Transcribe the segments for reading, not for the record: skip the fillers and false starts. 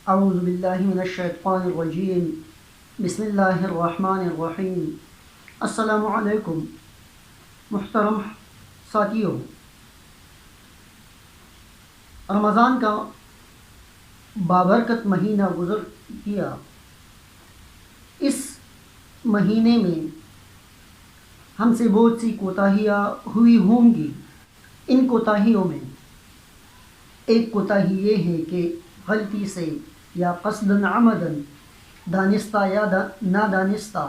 اعوذ باللہ من الشیطان الرجیم بسم اللہ الرحمن الرحیم۔ السلام علیکم محترم ساتھیوں، رمضان کا بابرکت مہینہ گزر گیا۔ اس مہینے میں ہم سے بہت سی کوتاہیاں ہوئی ہوں گی۔ ان کوتاہیوں میں ایک کوتاہی یہ ہے کہ غلطی سے یا قصداً عمداً، دانستہ یا نادانستہ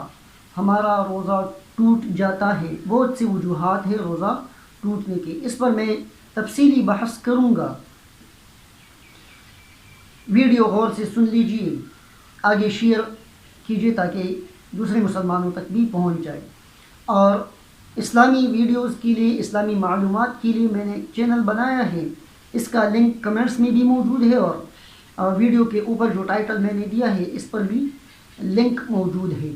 ہمارا روزہ ٹوٹ جاتا ہے۔ بہت سی وجوہات ہیں روزہ ٹوٹنے کی، اس پر میں تفصیلی بحث کروں گا۔ ویڈیو غور سے سن لیجئے، آگے شیئر کیجئے تاکہ دوسرے مسلمانوں تک بھی پہنچ جائے۔ اور اسلامی ویڈیوز کے لیے، اسلامی معلومات کے لیے میں نے چینل بنایا ہے، اس کا لنک کمنٹس میں بھی موجود ہے، اور ویڈیو کے اوپر جو ٹائٹل میں نے دیا ہے اس پر بھی لنک موجود ہے۔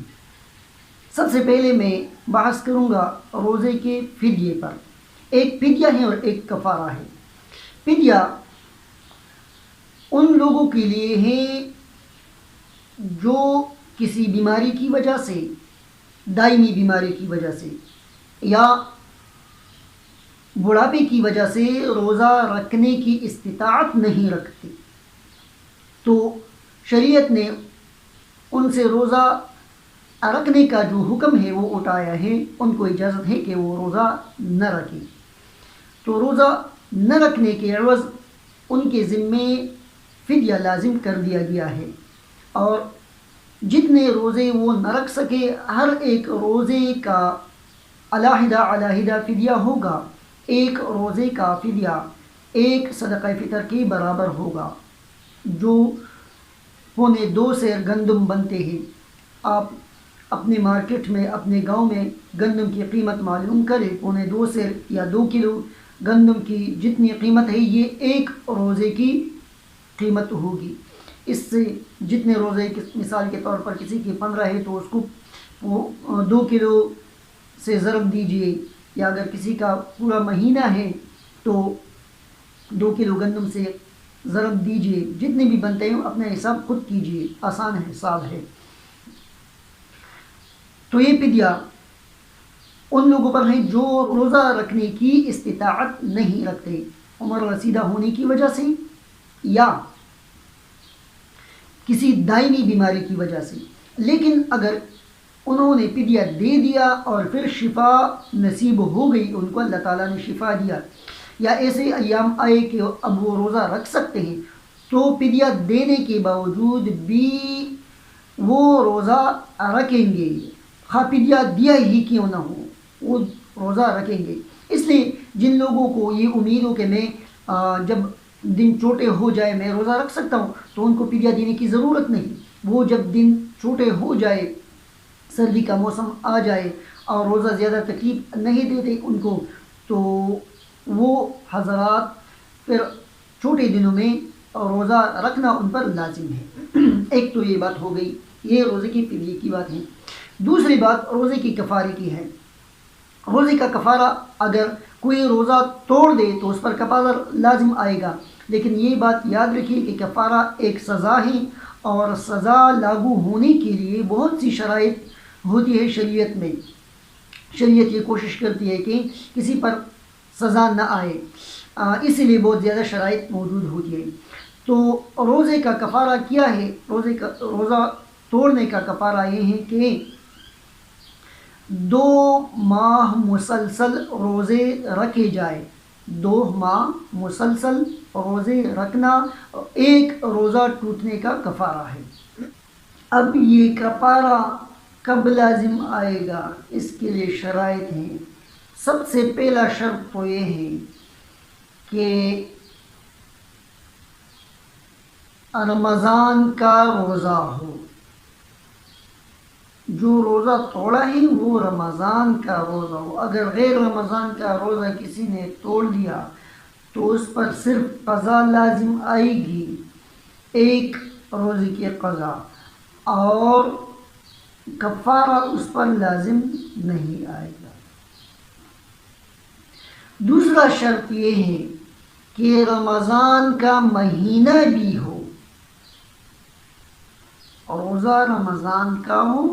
سب سے پہلے میں بحث کروں گا روزے کے فدیے پر۔ ایک فدیہ ہے اور ایک کفارہ ہے۔ فدیہ ان لوگوں کے لیے ہے جو کسی بیماری کی وجہ سے، دائمی بیماری کی وجہ سے یا بڑھاپے کی وجہ سے روزہ رکھنے کی استطاعت نہیں رکھتے، تو شریعت نے ان سے روزہ رکھنے کا جو حکم ہے وہ اٹھایا ہے۔ ان کو اجازت ہے کہ وہ روزہ نہ رکھیں، تو روزہ نہ رکھنے کے عوض ان کے ذمے فدیہ لازم کر دیا گیا ہے، اور جتنے روزے وہ نہ رکھ سکے ہر ایک روزے کا علیحدہ فدیہ ہوگا۔ ایک روزے کا فدیہ ایک صدقہ فطر کے برابر ہوگا، جو 2.25 سیر گندم بنتے ہیں۔ آپ اپنے مارکیٹ میں، اپنے گاؤں میں گندم کی قیمت معلوم کریں، 2.25 سیر یا 2 کلو گندم کی جتنی قیمت ہے یہ ایک روزے کی قیمت ہوگی۔ اس سے جتنے روزے، مثال کے طور پر کسی کی 15 ہے تو اس کو 2 کلو سے ضرب دیجئے، یا اگر کسی کا پورا مہینہ ہے تو 2 کلو گندم سے ضرب دیجئے، جتنے بھی بنتے ہیں اپنا حساب خود کیجئے، آسان حساب ہے۔ تو یہ فدیہ ان لوگوں پر ہے جو روزہ رکھنے کی استطاعت نہیں رکھتے، عمر رسیدہ ہونے کی وجہ سے یا کسی دائمی بیماری کی وجہ سے۔ لیکن اگر انہوں نے فدیہ دے دیا اور پھر شفا نصیب ہو گئی، ان کو اللہ تعالیٰ نے شفا دیا، یا ایسے ایام آئے کہ اب وہ روزہ رکھ سکتے ہیں، تو فدیہ دینے کے باوجود بھی وہ روزہ رکھیں گے، خواہ فدیہ دیا ہی کیوں نہ ہو، وہ روزہ رکھیں گے۔ اس لیے جن لوگوں کو یہ امید ہو کہ میں جب دن چھوٹے ہو جائے میں روزہ رکھ سکتا ہوں، تو ان کو فدیہ دینے کی ضرورت نہیں۔ وہ جب دن چھوٹے ہو جائے، سردی کا موسم آ جائے اور روزہ زیادہ تکلیف نہیں دیتے ان کو، تو وہ حضرات پھر چھوٹے دنوں میں روزہ رکھنا ان پر لازم ہے۔ ایک تو یہ بات ہو گئی، یہ روزے کی فدیے کی بات ہے۔ دوسری بات روزے کی کفارے کی ہے۔ روزے کا کفارہ اگر کوئی روزہ توڑ دے تو اس پر کفارہ لازم آئے گا، لیکن یہ بات یاد رکھیے کہ کفارہ ایک سزا ہے، اور سزا لاگو ہونے کے لیے بہت سی شرائط ہوتی ہے شریعت میں۔ شریعت یہ کوشش کرتی ہے کہ کسی پر سزا نہ آئے، اسی لیے بہت زیادہ شرائط موجود ہوتی ہے۔ تو روزے کا کفارہ کیا ہے؟ روزہ توڑنے کا کفارہ یہ ہے کہ 2 ماہ مسلسل روزے رکھے جائے۔ 2 ماہ مسلسل روزے رکھنا ایک روزہ ٹوٹنے کا کفارہ ہے۔ اب یہ کفارہ کب لازم آئے گا؟ اس کے لیے شرائط ہیں۔ سب سے پہلا شرط تو یہ ہے کہ رمضان کا روزہ ہو۔ جو روزہ توڑا ہے وہ رمضان کا روزہ ہو۔ اگر غیر رمضان کا روزہ کسی نے توڑ دیا تو اس پر صرف قضا لازم آئے گی، ایک روزے کی قضا، اور کفارہ اس پر لازم نہیں آئے گا۔ دوسرا شرط یہ ہے کہ رمضان کا مہینہ بھی ہو۔ روزہ رمضان کا ہو،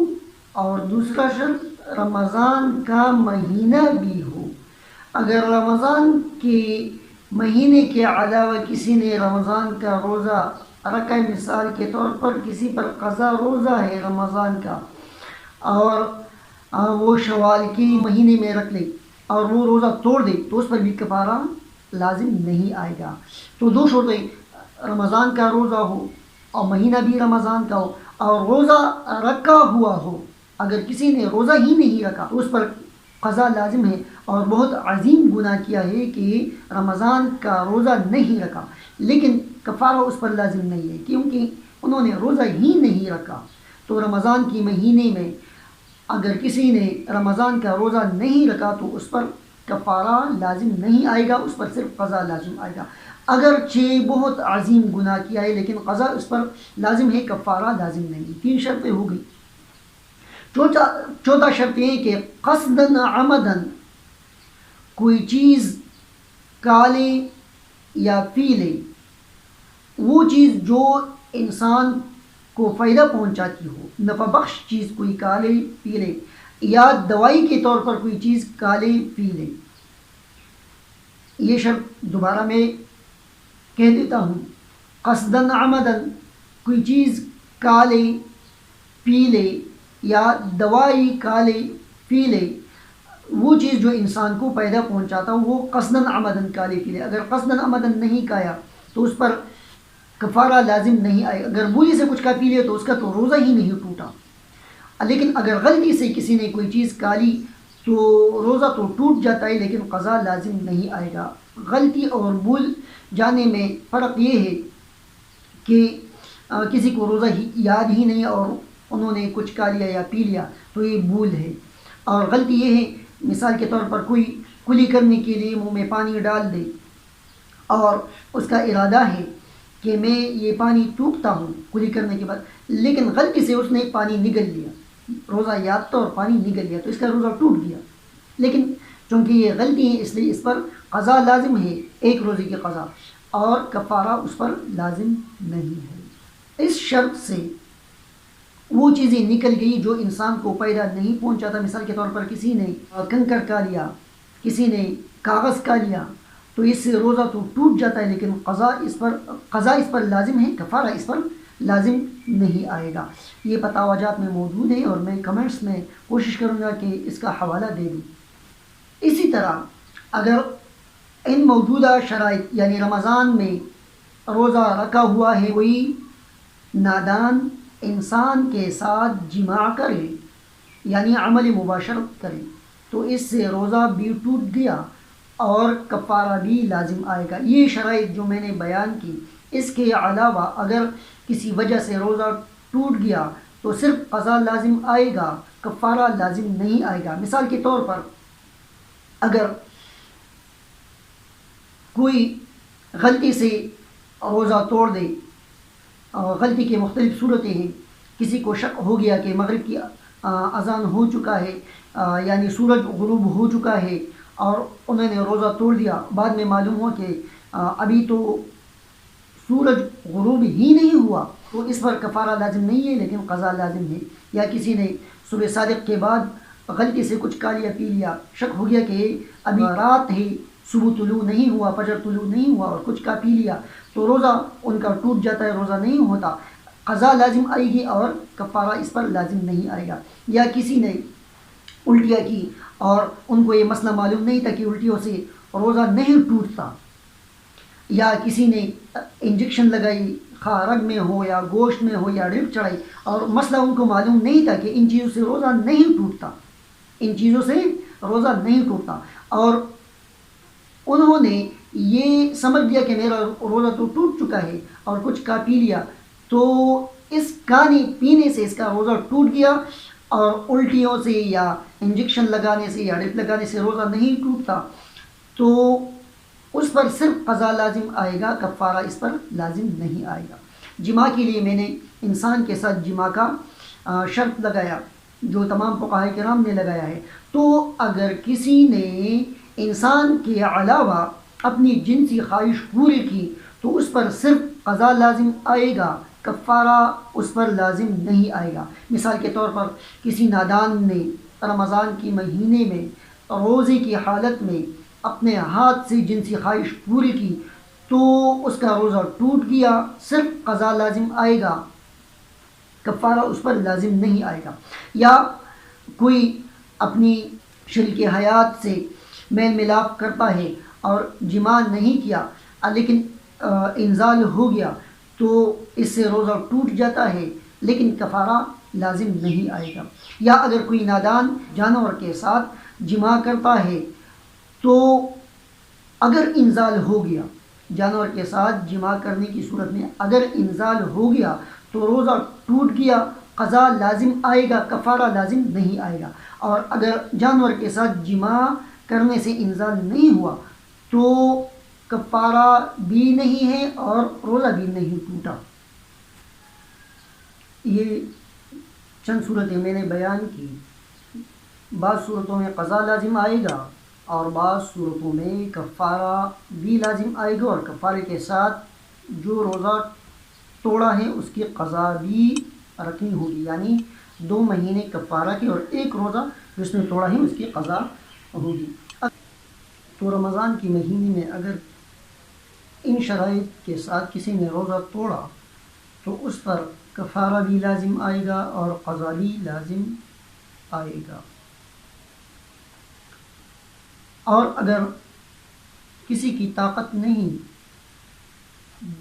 اور دوسرا شرط رمضان کا مہینہ بھی ہو۔ اگر رمضان کے مہینے کے علاوہ کسی نے رمضان کا روزہ رکھا، مثال کے طور پر کسی پر قضا روزہ ہے رمضان کا، اور وہ شوال کے مہینے میں رکھ لے اور وہ روزہ توڑ دے تو اس پر بھی کفارہ لازم نہیں آئے گا۔ تو دو شرطیں، رمضان کا روزہ ہو اور مہینہ بھی رمضان کا ہو، اور روزہ رکھا ہوا ہو۔ اگر کسی نے روزہ ہی نہیں رکھا تو اس پر قضا لازم ہے، اور بہت عظیم گناہ کیا ہے کہ رمضان کا روزہ نہیں رکھا، لیکن کفارہ اس پر لازم نہیں ہے کیونکہ انہوں نے روزہ ہی نہیں رکھا۔ تو رمضان کے مہینے میں اگر کسی نے رمضان کا روزہ نہیں رکھا تو اس پر کفارہ لازم نہیں آئے گا، اس پر صرف قضا لازم آئے گا، اگرچہ بہت عظیم گناہ کیا ہے لیکن قضا اس پر لازم ہے، کفارہ لازم نہیں۔ 3 شرطیں ہو گئی۔ چوتھا شرط یہ کہ قصداً عمداً کوئی چیز کالے یا پی لے، وہ چیز جو انسان کو فائدہ پہنچاتی ہو، نفع بخش چیز کوئی کالے پی لے، یا دوائی کے طور پر کوئی چیز کالے پی لے۔ یہ شرط دوبارہ میں کہہ دیتا ہوں، قصداً عمداً کوئی چیز کالے پی لے یا دوائی کالے پی لے، وہ چیز جو انسان کو فائدہ پہنچاتا ہو وہ قصداً عمداً کالے پی لے۔ اگر قصداً عمداً نہیں کھایا تو اس پر کفارہ لازم نہیں آئے۔ اگر بولی سے کچھ کا پی لے تو اس کا تو روزہ ہی نہیں ٹوٹا، لیکن اگر غلطی سے کسی نے کوئی چیز کالی تو روزہ تو ٹوٹ جاتا ہے لیکن قضا لازم نہیں آئے گا۔ غلطی اور بھول جانے میں فرق یہ ہے کہ کسی کو روزہ یاد ہی نہیں اور انہوں نے کچھ کھا لیا یا پی لیا تو یہ بھول ہے، اور غلطی یہ ہے مثال کے طور پر کوئی کلی کرنے کے لیے منہ میں پانی ڈال دے اور اس کا ارادہ ہے کہ میں یہ پانی ٹوکتا ہوں کلی کرنے کے بعد، لیکن غلطی سے اس نے پانی نگل لیا، روزہ یاد تھا اور پانی نگل لیا تو اس کا روزہ ٹوٹ گیا، لیکن چونکہ یہ غلطی ہے اس لیے اس پر قضا لازم ہے، 1 روزے کی قضا، اور کفارہ اس پر لازم نہیں ہے۔ اس شرط سے وہ چیزیں نکل گئی جو انسان کو فائدہ نہیں پہنچاتا۔ مثال کے طور پر کسی نے کنکر کھا لیا، کسی نے کاغذ کھا لیا تو اس سے روزہ تو ٹوٹ جاتا ہے لیکن قضا اس پر لازم ہے، کفارہ اس پر لازم نہیں آئے گا۔ یہ فتاویٰ میں موجود ہے اور میں کمنٹس میں کوشش کروں گا کہ اس کا حوالہ دے دوں۔ اسی طرح اگر ان موجودہ شرائط یعنی رمضان میں روزہ رکھا ہوا ہے کوئی نادان انسان کے ساتھ جماع کرے یعنی عمل مباشرت کرے تو اس سے روزہ بھی ٹوٹ گیا اور کفارہ بھی لازم آئے گا۔ یہ شرائط جو میں نے بیان کی، اس کے علاوہ اگر کسی وجہ سے روزہ ٹوٹ گیا تو صرف قضا لازم آئے گا، کفارہ لازم نہیں آئے گا۔ مثال کے طور پر اگر کوئی غلطی سے روزہ توڑ دے، غلطی کے مختلف صورتیں ہیں، کسی کو شک ہو گیا کہ مغرب کی اذان ہو چکا ہے یعنی سورج غروب ہو چکا ہے اور انہوں نے روزہ توڑ دیا، بعد میں معلوم ہوا کہ ابھی تو سورج غروب ہی نہیں ہوا تو اس پر کفارہ لازم نہیں ہے لیکن قضا لازم ہے۔ یا کسی نے صبح صادق کے بعد غلطی سے کچھ کھا لیا پی لیا، شک ہو گیا کہ ابھی رات ہے، صبح طلوع نہیں ہوا، فجر طلوع نہیں ہوا اور کچھ کا پی لیا تو روزہ ان کا ٹوٹ جاتا ہے، روزہ نہیں ہوتا، قضا لازم آئے گی اور کفارہ اس پر لازم نہیں آئے گا۔ یا کسی نے الٹیاں کی اور ان کو یہ مسئلہ معلوم نہیں تھا کہ الٹیوں سے روزہ نہیں ٹوٹتا، یا کسی نے انجیکشن لگائی خواہ رگ میں ہو یا گوشت میں ہو یا ڈرپ چڑھائی اور مسئلہ ان کو معلوم نہیں تھا کہ ان چیزوں سے روزہ نہیں ٹوٹتا، ان چیزوں سے روزہ نہیں ٹوٹتا، اور انہوں نے یہ سمجھ لیا کہ میرا روزہ تو ٹوٹ چکا ہے اور کچھ کا پی لیا تو اس کھانے پینے سے اس کا روزہ ٹوٹ گیا، اور الٹیوں سے یا انجیکشن لگانے سے یا ڈرپ لگانے سے روزہ نہیں ٹوٹتا تو اس پر صرف قضا لازم آئے گا، کفارہ اس پر لازم نہیں آئے گا۔ جماع کے لیے میں نے انسان کے ساتھ جماع کا شرط لگایا جو تمام فقہاء کرام نے لگایا ہے، تو اگر کسی نے انسان کے علاوہ اپنی جنسی خواہش پوری کی تو اس پر صرف قضا لازم آئے گا، کفارہ اس پر لازم نہیں آئے گا۔ مثال کے طور پر کسی نادان نے رمضان کی مہینے میں روزے کی حالت میں اپنے ہاتھ سے جنسی خواہش پوری کی تو اس کا روزہ ٹوٹ گیا، صرف قضا لازم آئے گا، کفارہ اس پر لازم نہیں آئے گا۔ یا کوئی اپنی شریک حیات سے میل ملاپ کرتا ہے اور جماع نہیں کیا لیکن انزال ہو گیا تو اس سے روزہ ٹوٹ جاتا ہے لیکن کفارہ لازم نہیں آئے گا۔ یا اگر کوئی نادان جانور کے ساتھ جماع کرتا ہے تو اگر انزال ہو گیا، جانور کے ساتھ جماع کرنے کی صورت میں اگر انزال ہو گیا تو روزہ ٹوٹ گیا، قضا لازم آئے گا، کفارہ لازم نہیں آئے گا۔ اور اگر جانور کے ساتھ جماع کرنے سے انزال نہیں ہوا تو کفارہ بھی نہیں ہے اور روزہ بھی نہیں ٹوٹا۔ یہ چند صورتیں میں نے بیان کی، بعض صورتوں میں قضا لازم آئے گا اور بعض صورتوں میں کفارہ بھی لازم آئے گا، اور کفارے کے ساتھ جو روزہ توڑا ہے اس کی قضا بھی رکھنی ہوگی، یعنی 2 مہینے کفارہ کی اور 1 روزہ جس نے توڑا ہے اس کی قضا ہوگی۔ تو رمضان کی مہینے میں اگر ان شرائط کے ساتھ کسی نے روزہ توڑا تو اس پر کفارہ بھی لازم آئے گا اور قضا بھی لازم آئے گا۔ اور اگر کسی کی طاقت نہیں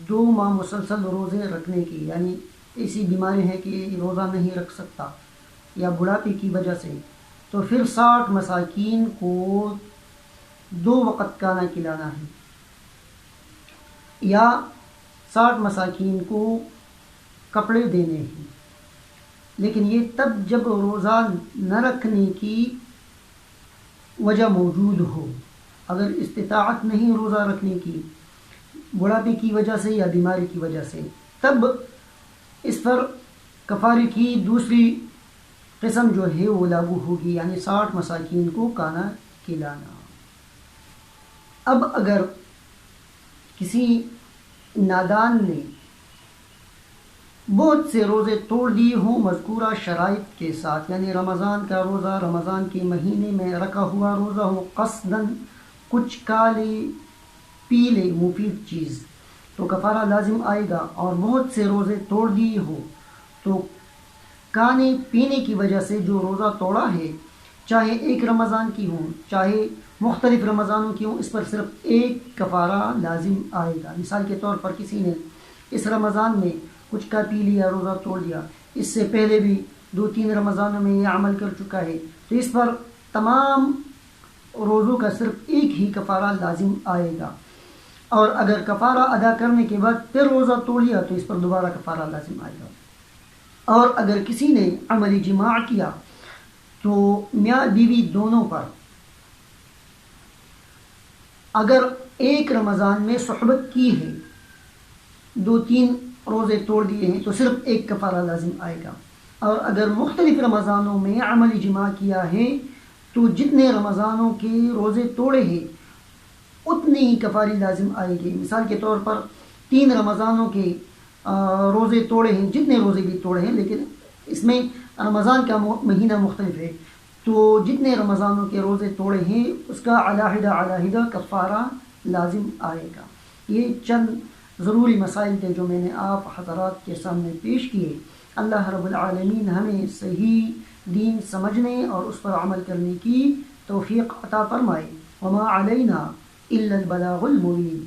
2 ماہ مسلسل روزے رکھنے کی، یعنی ایسی بیماری ہے کہ روزہ نہیں رکھ سکتا یا بڑھاپے کی وجہ سے، تو پھر 60 مساکین کو 2 وقت کھانا کھلانا ہے، یا 60 مساکین کو کپڑے دینے ہیں، لیکن یہ تب جب روزہ نہ رکھنے کی وجہ موجود ہو۔ اگر استطاعت نہیں روزہ رکھنے کی بڑھاپے کی وجہ سے یا بیماری کی وجہ سے، تب اس پر کفارے کی دوسری قسم جو ہے وہ لاگو ہوگی، یعنی 60 مساکین کو کھانا کھلانا۔ اب اگر کسی نادان نے بہت سے روزے توڑ دیے ہوں مذکورہ شرائط کے ساتھ، یعنی رمضان کا روزہ رمضان کے مہینے میں رکھا ہوا روزہ ہو، قصداً کچھ کھا لے پی لے مفید چیز، تو کفارہ لازم آئے گا۔ اور بہت سے روزے توڑ دیے ہو تو کھانے پینے کی وجہ سے جو روزہ توڑا ہے، چاہے ایک رمضان کی ہوں چاہے مختلف رمضانوں کی ہوں، اس پر صرف 1 کفارہ لازم آئے گا۔ مثال کے طور پر کسی نے اس رمضان میں کچھ کھا پی لیا، روزہ توڑ دیا، اس سے پہلے بھی 2-3 رمضانوں میں یہ عمل کر چکا ہے، تو اس پر تمام روزوں کا صرف 1 ہی کفارہ لازم آئے گا۔ اور اگر کفارہ ادا کرنے کے بعد پھر روزہ توڑ لیا تو اس پر دوبارہ کفارہ لازم آئے گا۔ اور اگر کسی نے عملی جماع کیا تو میاں بیوی دونوں پر اگر 1 رمضان میں صحبت کی ہے، 2-3 روزے توڑ دیے ہیں تو صرف 1 کفارہ لازم آئے گا۔ اور اگر مختلف رمضانوں میں عملی جماع کیا ہے تو جتنے رمضانوں کے روزے توڑے ہیں اتنے ہی کفاری لازم آئے گی۔ مثال کے طور پر 3 رمضانوں کے روزے توڑے ہیں، جتنے روزے بھی توڑے ہیں، لیکن اس میں رمضان کا مہینہ مختلف ہے، تو جتنے رمضانوں کے روزے توڑے ہیں اس کا علیحدہ کفارہ لازم آئے گا۔ یہ چند ضروری مسائل تھے جو میں نے آپ حضرات کے سامنے پیش کیے۔ اللہ رب العالمین ہمیں صحیح دین سمجھنے اور اس پر عمل کرنے کی توفیق عطا فرمائے۔ وما علینا الا البلاغ المبین۔